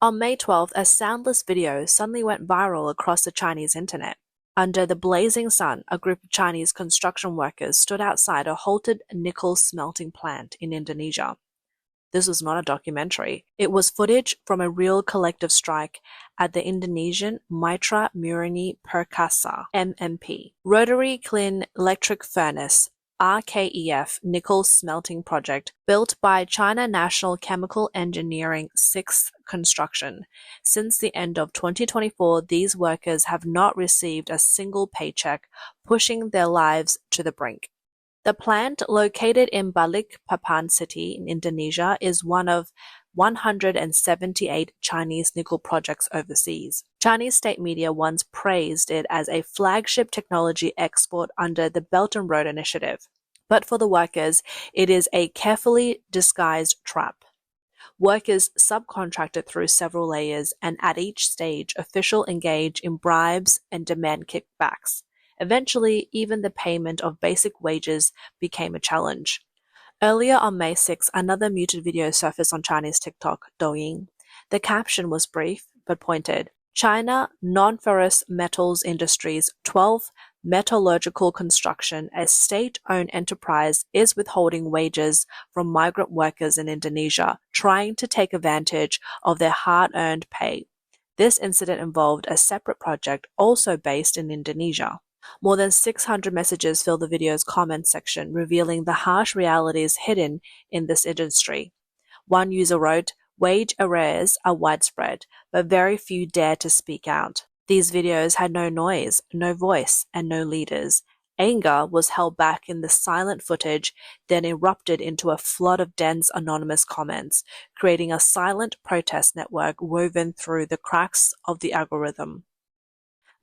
On May 12th, a soundless video suddenly went viral across the Chinese internet. Under the blazing sun, a group of Chinese construction workers stood outside a halted nickel smelting plant in Indonesia. This was not a documentary. It was footage from a real collective strike at the Indonesian Mitra Murni Perkasa (MMP) Rotary Kiln-Electric Furnace (RKEF) nickel smelting project built by China National Chemical Engineering 6th Construction. Since the end of 2024, these workers have not received a single paycheck, pushing their lives to the brink. The plant, located in Balikpapan City in Indonesia, is one of 178 Chinese nickel projects overseas. Chinese state media once praised it as a flagship technology export under the Belt and Road Initiative. But for the workers, it is a carefully disguised trap. Workers subcontracted through several layers, and at each stage, officials engage in bribes and demand kickbacks. Eventually, even the payment of basic wages became a challenge. Earlier on May 6, another muted video surfaced on Chinese TikTok, Douyin. The caption was brief but pointed. China Non-Ferrous Metals Industries 12 Metallurgical Construction, a state-owned enterprise, is withholding wages from migrant workers in Indonesia, trying to take advantage of their hard-earned pay. This incident involved a separate project also based in Indonesia. More than 600 messages fill the video's comment section, revealing the harsh realities hidden in this industry. One user wrote, "Wage arrears are widespread, but very few dare to speak out. These videos had no noise, no voice, and no leaders. Anger was held back in the silent footage, then erupted into a flood of dense anonymous comments, creating a silent protest network woven through the cracks of the algorithm."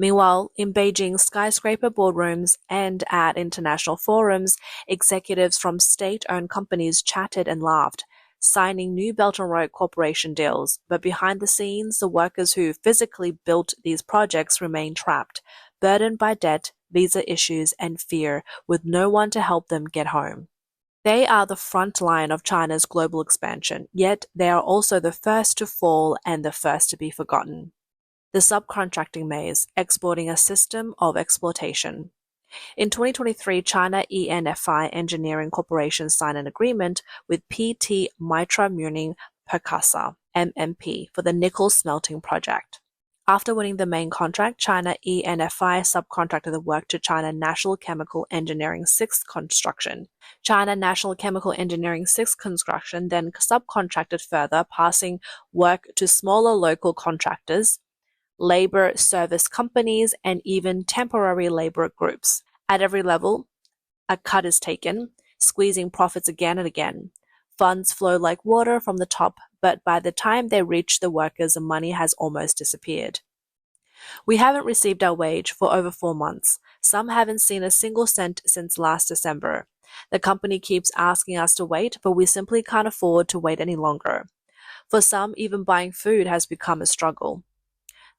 Meanwhile, in Beijing skyscraper boardrooms and at international forums, executives from state-owned companies chatted and laughed, signing new Belt and Road Corporation deals. But behind the scenes, the workers who physically built these projects remain trapped, burdened by debt, visa issues, and fear, with no one to help them get home. They are the front line of China's global expansion, yet they are also the first to fall and the first to be forgotten. The Subcontracting Maze, exporting a system of exploitation. In 2023, China ENFI Engineering Corporation signed an agreement with PT Mitra Murni Perkasa (MMP) for the nickel smelting project. After winning the main contract, China ENFI subcontracted the work to China National Chemical Engineering 6th Construction. China National Chemical Engineering 6th Construction then subcontracted further, passing work to smaller local contractors, labor service companies, and even temporary labor groups. At every level, a cut is taken, squeezing profits again and again. Funds flow like water from the top, but by the time they reach the workers, the money has almost disappeared. We haven't received our wage for over 4 months. Some haven't seen a single cent since last December. The company keeps asking us to wait, but we simply can't afford to wait any longer. For some, even buying food has become a struggle.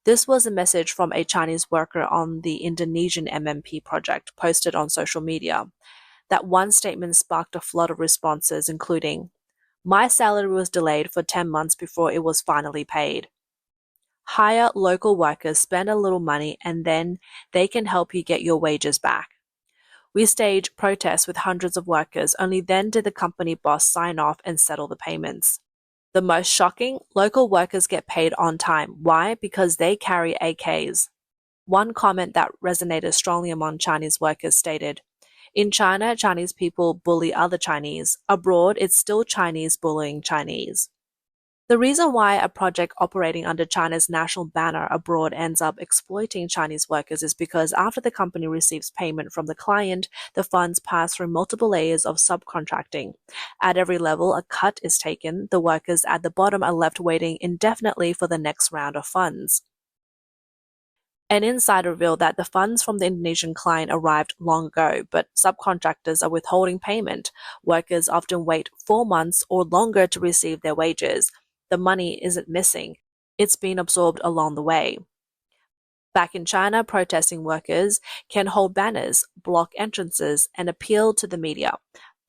This was a message from a Chinese worker on the Indonesian MMP project, posted on social media. That one statement sparked a flood of responses, including, "My salary was delayed for 10 months before it was finally paid." Hire local workers, spend a little money, and then they can help you get your wages back. We staged protests with hundreds of workers, only then did the company boss sign off and settle the payments. The most shocking, local workers get paid on time. Why? Because they carry AKs. One comment that resonated strongly among Chinese workers stated, "In China, Chinese people bully other Chinese. Abroad, it's still Chinese bullying Chinese." The reason why a project operating under China's national banner abroad ends up exploiting Chinese workers is because after the company receives payment from the client, the funds pass through multiple layers of subcontracting. At every level, a cut is taken. The workers at the bottom are left waiting indefinitely for the next round of funds. An insider revealed that the funds from the Indonesian client arrived long ago, but subcontractors are withholding payment. Workers often wait 4 months or longer to receive their wages. The money isn't missing. It's been absorbed along the way. Back in China, protesting workers can hold banners, block entrances, and appeal to the media.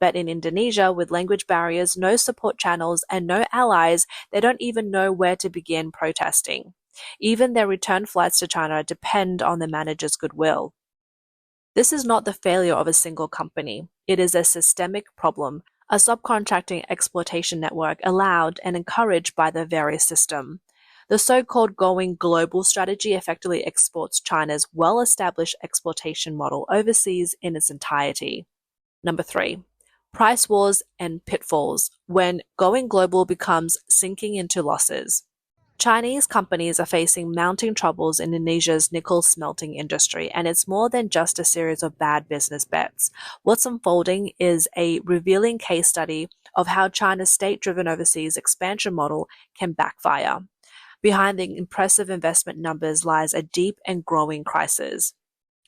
But in Indonesia, with language barriers, no support channels, and no allies, they don't even know where to begin protesting. Even their return flights to China depend on the manager's goodwill. This is not the failure of a single company. It is a systemic problem, a subcontracting exploitation network allowed and encouraged by the very system. The so-called going global strategy effectively exports China's well-established exploitation model overseas in its entirety. Number 3. Price wars and pitfalls when going global becomes sinking into losses. Chinese companies are facing mounting troubles in Indonesia's nickel smelting industry, and it's more than just a series of bad business bets. What's unfolding is a revealing case study of how China's state-driven overseas expansion model can backfire. Behind the impressive investment numbers lies a deep and growing crisis.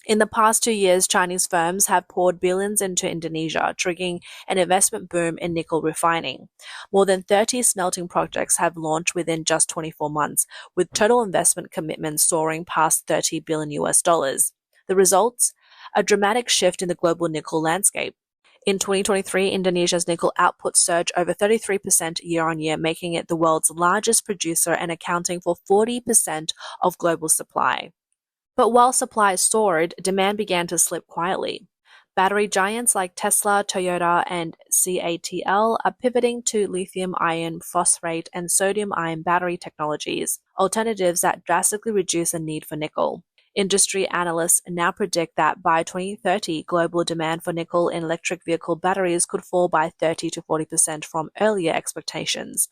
In the past 2 years, Chinese firms have poured billions into Indonesia, triggering an investment boom in nickel refining. More than 30 smelting projects have launched within just 24 months, with total investment commitments soaring past $30 billion US. The results? A dramatic shift in the global nickel landscape. In 2023, Indonesia's nickel output surged over 33% year-on-year, making it the world's largest producer and accounting for 40% of global supply. But while supply soared, demand began to slip quietly. Battery giants like Tesla, Toyota, and CATL are pivoting to lithium iron phosphate and sodium ion battery technologies, alternatives that drastically reduce the need for nickel. Industry analysts now predict that by 2030, global demand for nickel in electric vehicle batteries could fall by 30 to 40% from earlier expectations.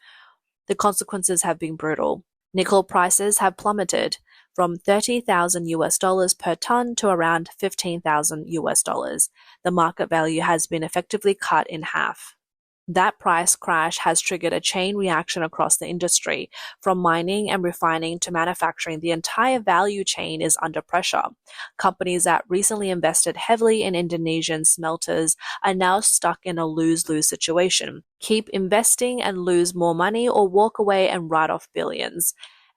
The consequences have been brutal. Nickel prices have plummeted from $30,000 per ton to around $15,000. The market value has been effectively cut in half. That price crash has triggered a chain reaction across the industry. From mining and refining to manufacturing, the entire value chain is under pressure. Companies that recently invested heavily in Indonesian smelters are now stuck in a lose-lose situation. Keep investing and lose more money, or walk away and write off billions.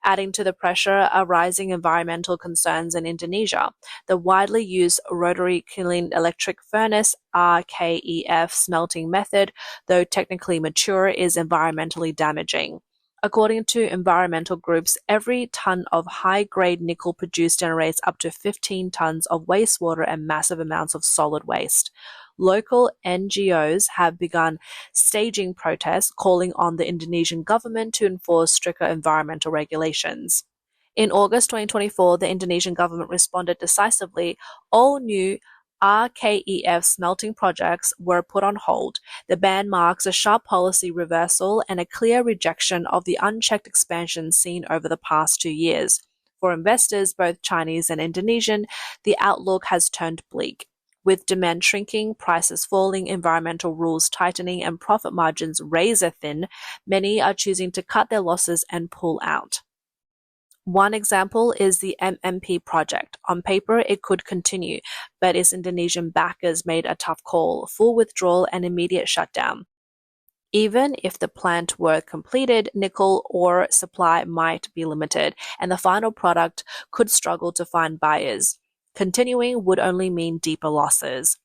Adding to the pressure are rising environmental concerns in Indonesia. The widely used Rotary Kiln-Electric Furnace (RKEF) smelting method, though technically mature, is environmentally damaging. According to environmental groups, every ton of high-grade nickel produced generates up to 15 tons of wastewater and massive amounts of solid waste. Local NGOs have begun staging protests, calling on the Indonesian government to enforce stricter environmental regulations. In August 2024, the Indonesian government responded decisively. All new RKEF smelting projects were put on hold. The ban marks a sharp policy reversal and a clear rejection of the unchecked expansion seen over the past 2 years. For investors, both Chinese and Indonesian, the outlook has turned bleak. With demand shrinking, prices falling, environmental rules tightening, and profit margins razor thin, many are choosing to cut their losses and pull out. One example is the MMP project. On paper, it could continue, but its Indonesian backers made a tough call: full withdrawal and immediate shutdown. Even if the plant were completed, nickel ore supply might be limited, and the final product could struggle to find buyers. Continuing would only mean deeper losses.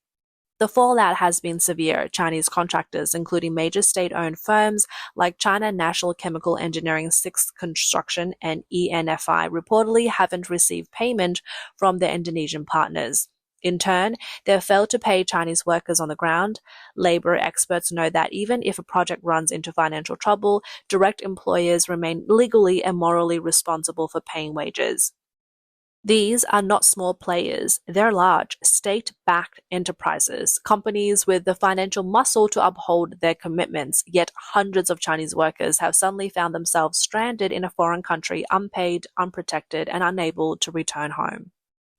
The fallout has been severe. Chinese contractors, including major state-owned firms like China National Chemical Engineering 6th Construction and ENFI, reportedly haven't received payment from their Indonesian partners. In turn, they have failed to pay Chinese workers on the ground. Labor experts know that even if a project runs into financial trouble, direct employers remain legally and morally responsible for paying wages. These are not small players. They're large, state-backed enterprises, companies with the financial muscle to uphold their commitments, yet hundreds of Chinese workers have suddenly found themselves stranded in a foreign country, unpaid, unprotected, and unable to return home.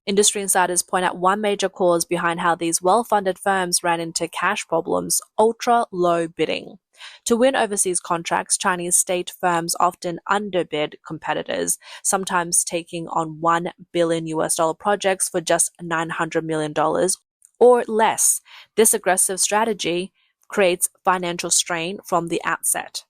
Industry insiders point out one major cause behind how these well-funded firms ran into cash problems: ultra-low bidding. To win overseas contracts, Chinese state firms often underbid competitors, sometimes taking on $1 billion projects for just $900 million or less. This aggressive strategy creates financial strain from the outset.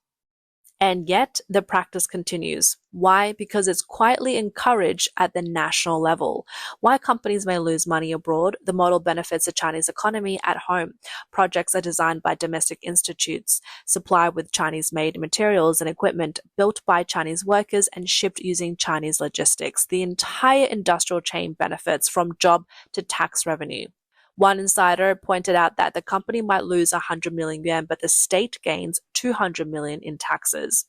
And yet, the practice continues. Why? Because it's quietly encouraged at the national level. While companies may lose money abroad, the model benefits the Chinese economy at home. Projects are designed by domestic institutes, supplied with Chinese-made materials and equipment, built by Chinese workers and shipped using Chinese logistics. The entire industrial chain benefits from job to tax revenue. One insider pointed out that the company might lose 100 million yuan, but the state gains 200 million in taxes.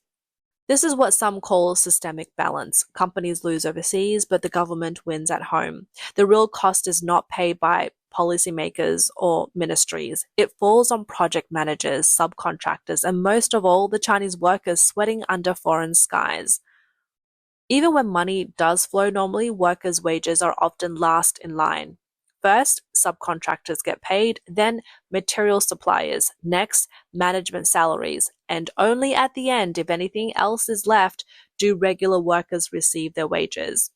This is what some call systemic balance. Companies lose overseas, but the government wins at home. The real cost is not paid by policymakers or ministries. It falls on project managers, subcontractors, and most of all, the Chinese workers sweating under foreign skies. Even when money does flow normally, workers' wages are often last in line. First, subcontractors get paid, then material suppliers, next, management salaries, and only at the end, if anything else is left, do regular workers receive their wages.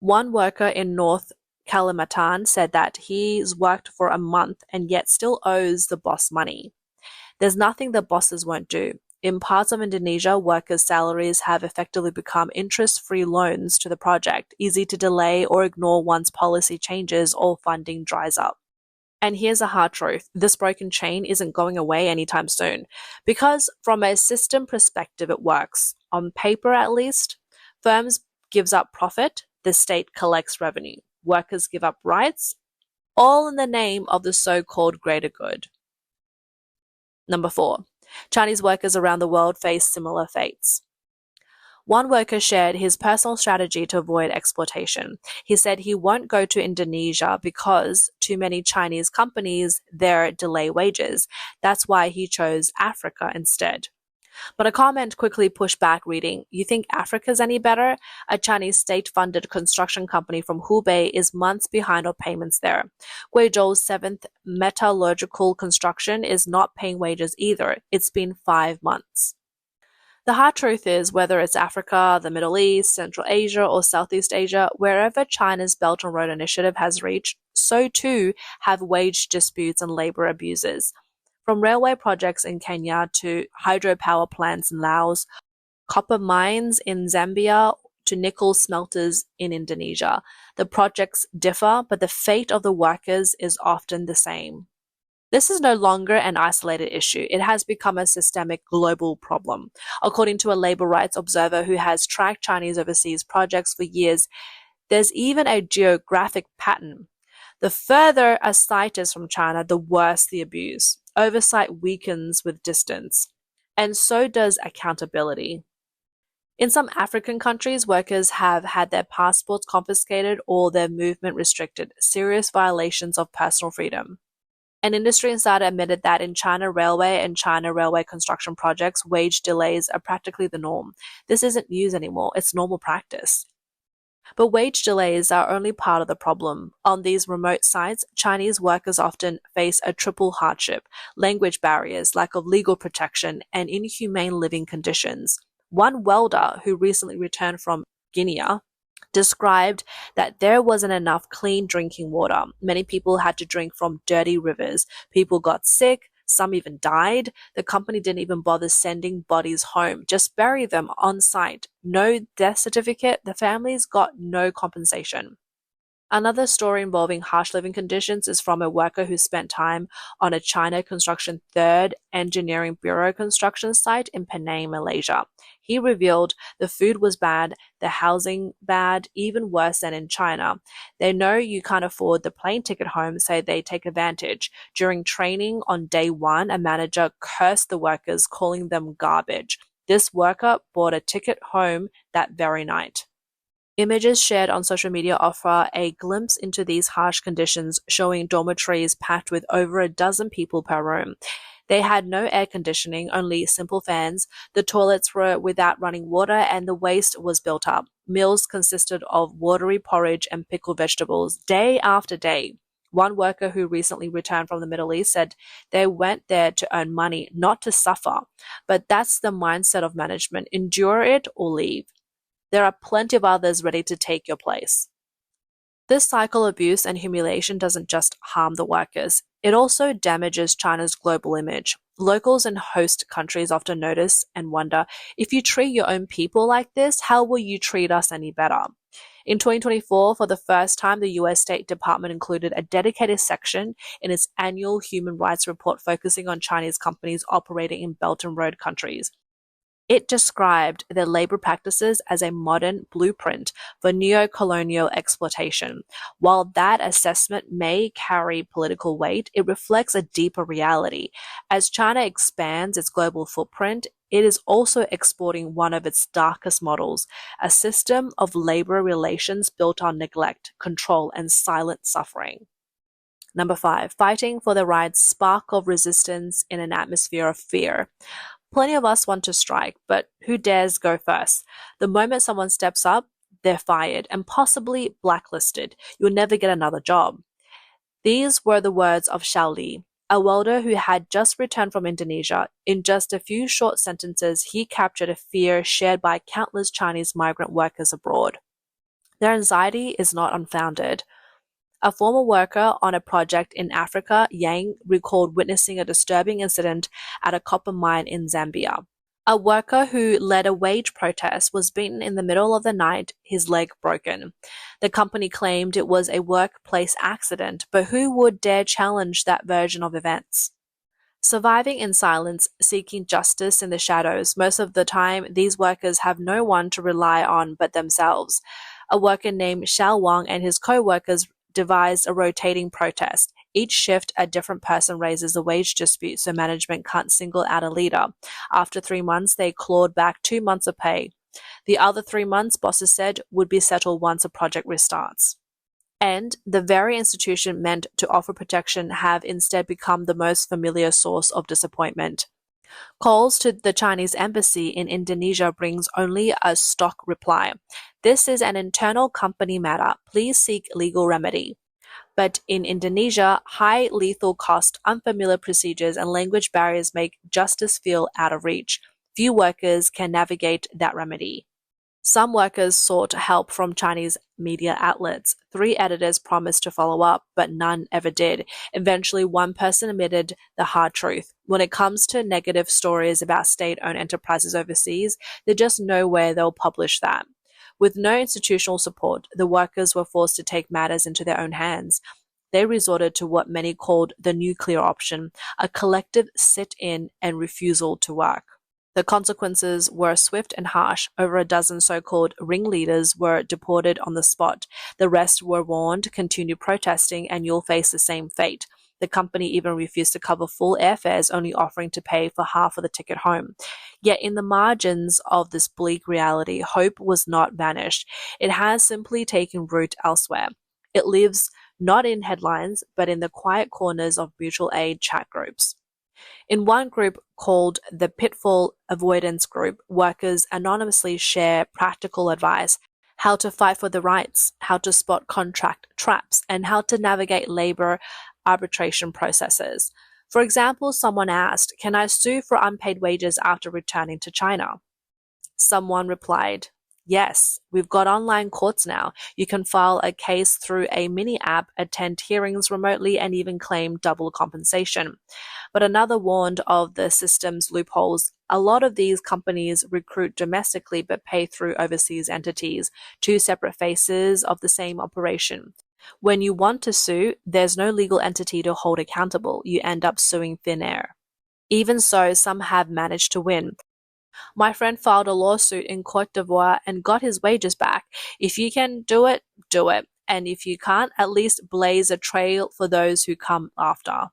One worker in North Kalimantan said that he's worked for a month and yet still owes the boss money. There's nothing the bosses won't do. In parts of Indonesia, workers' salaries have effectively become interest-free loans to the project, easy to delay or ignore once policy changes or funding dries up. And here's a hard truth. This broken chain isn't going away anytime soon. Because from a system perspective, it works. On paper, at least, firms gives up profit, the state collects revenue. Workers give up rights, all in the name of the so-called greater good. Number 4. Chinese workers around the world face similar fates. One worker shared his personal strategy to avoid exploitation. He said he won't go to Indonesia because too many Chinese companies there delay wages. That's why he chose Africa instead. But a comment quickly pushed back, reading, "You think Africa's any better? A Chinese state-funded construction company from Hubei is months behind on payments there. Guizhou's 7th metallurgical construction is not paying wages either. It's been 5 months." The hard truth is, whether it's Africa, the Middle East, Central Asia, or Southeast Asia, wherever China's Belt and Road Initiative has reached, so too have wage disputes and labor abuses. From railway projects in Kenya to hydropower plants in Laos, copper mines in Zambia to nickel smelters in Indonesia, the projects differ, but the fate of the workers is often the same. This is no longer an isolated issue. It has become a systemic global problem. According to a labor rights observer who has tracked Chinese overseas projects for years, there's even a geographic pattern. The further a site is from China, the worse the abuse. Oversight weakens with distance, and so does accountability. In some African countries, workers have had their passports confiscated or their movement restricted, serious violations of personal freedom. An industry insider admitted that in China Railway and China Railway construction projects, wage delays are practically the norm. This isn't news anymore, it's normal practice. But wage delays are only part of the problem. On these remote sites, Chinese workers often face a triple hardship: language barriers, lack of legal protection, and inhumane living conditions. One welder who recently returned from Guinea described that there wasn't enough clean drinking water. Many people had to drink from dirty rivers. People got sick. Some even died. The company didn't even bother sending bodies home, just bury them on site. No death certificate. The families got no compensation. Another story involving harsh living conditions is from a worker who spent time on a China Construction 3rd Engineering Bureau construction site in Penang, Malaysia. He revealed the food was bad, the housing bad, even worse than in China. They know you can't afford the plane ticket home, so they take advantage. During training on day 1, a manager cursed the workers, calling them garbage. This worker bought a ticket home that very night. Images shared on social media offer a glimpse into these harsh conditions, showing dormitories packed with over a dozen people per room. They had no air conditioning, only simple fans. The toilets were without running water, and the waste was built up. Meals consisted of watery porridge and pickled vegetables day after day. One worker who recently returned from the Middle East said they went there to earn money, not to suffer. But that's the mindset of management: endure it or leave. There are plenty of others ready to take your place. This cycle of abuse and humiliation doesn't just harm the workers, it also damages China's global image. Locals in host countries often notice and wonder, if you treat your own people like this, how will you treat us any better? In 2024, for the first time, the US State Department included a dedicated section in its annual human rights report focusing on Chinese companies operating in Belt and Road countries. It described their labor practices as a modern blueprint for neo-colonial exploitation. While that assessment may carry political weight, it reflects a deeper reality. As China expands its global footprint, it is also exporting one of its darkest models, a system of labor relations built on neglect, control, and silent suffering. Number 5, fighting for the right spark of resistance in an atmosphere of fear. Plenty of us want to strike, but who dares go first? The moment someone steps up, they're fired and possibly blacklisted. You'll never get another job. These were the words of Xiao Li, a welder who had just returned from Indonesia. In just a few short sentences, he captured a fear shared by countless Chinese migrant workers abroad. Their anxiety is not unfounded. A former worker on a project in Africa, Yang, recalled witnessing a disturbing incident at a copper mine in Zambia. A worker who led a wage protest was beaten in the middle of the night, his leg broken. The company claimed it was a workplace accident, but who would dare challenge that version of events? Surviving in silence, seeking justice in the shadows, most of the time these workers have no one to rely on but themselves. A worker named Xiao Wang and his co-workers devised a rotating protest. Each shift, a different person raises a wage dispute so management can't single out a leader. After 3 months, they clawed back 2 months of pay. The other 3 months, bosses said, would be settled once a project restarts. And the very institution meant to offer protection have instead become the most familiar source of disappointment. Calls to the Chinese embassy in Indonesia brings only a stock reply. This is an internal company matter. Please seek legal remedy. But in Indonesia, high lethal cost, unfamiliar procedures, and language barriers make justice feel out of reach. Few workers can navigate that remedy. Some workers sought help from Chinese media outlets. 3 editors promised to follow up, but none ever did. Eventually, one person admitted the hard truth. When it comes to negative stories about state-owned enterprises overseas, there's just nowhere they'll publish that. With no institutional support, the workers were forced to take matters into their own hands. They resorted to what many called the nuclear option, a collective sit-in and refusal to work. The consequences were swift and harsh. Over a dozen so-called ringleaders were deported on the spot. The rest were warned, continue protesting, and you'll face the same fate. The company even refused to cover full airfares, only offering to pay for half of the ticket home. Yet in the margins of this bleak reality, hope was not vanished. It has simply taken root elsewhere. It lives not in headlines, but in the quiet corners of mutual aid chat groups. In one group called the Pitfall Avoidance Group, workers anonymously share practical advice: how to fight for the rights, how to spot contract traps, and how to navigate labor arbitration processes. For example, someone asked, "Can I sue for unpaid wages after returning to China?" Someone replied, "Yes, we've got online courts now. You can file a case through a mini app, attend hearings remotely, and even claim double compensation." But another warned of the system's loopholes. A lot of these companies recruit domestically but pay through overseas entities, 2 separate faces of the same operation. When you want to sue, there's no legal entity to hold accountable. You end up suing thin air. Even so, some have managed to win. My friend filed a lawsuit in Cote d'Ivoire and got his wages back. If you can do it, do it. And if you can't, at least blaze a trail for those who come after.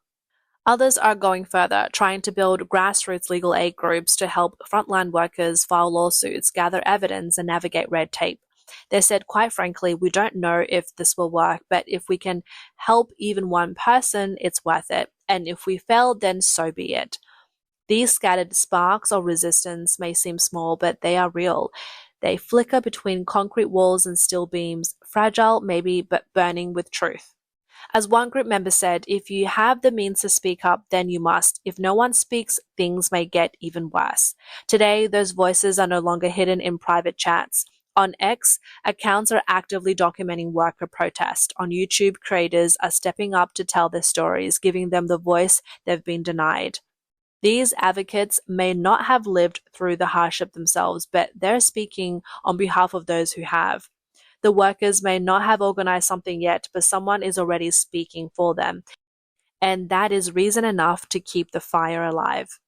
Others are going further, trying to build grassroots legal aid groups to help frontline workers file lawsuits, gather evidence, and navigate red tape. They said, quite frankly, we don't know if this will work, but if we can help even one person, it's worth it. And if we fail, then so be it. These scattered sparks of resistance may seem small, but they are real. They flicker between concrete walls and steel beams, fragile maybe, but burning with truth. As one group member said, if you have the means to speak up, then you must. If no one speaks, things may get even worse. Today, those voices are no longer hidden in private chats. On X, accounts are actively documenting worker protest. On YouTube, creators are stepping up to tell their stories, giving them the voice they've been denied. These advocates may not have lived through the hardship themselves, but they're speaking on behalf of those who have. The workers may not have organized something yet, but someone is already speaking for them. And that is reason enough to keep the fire alive.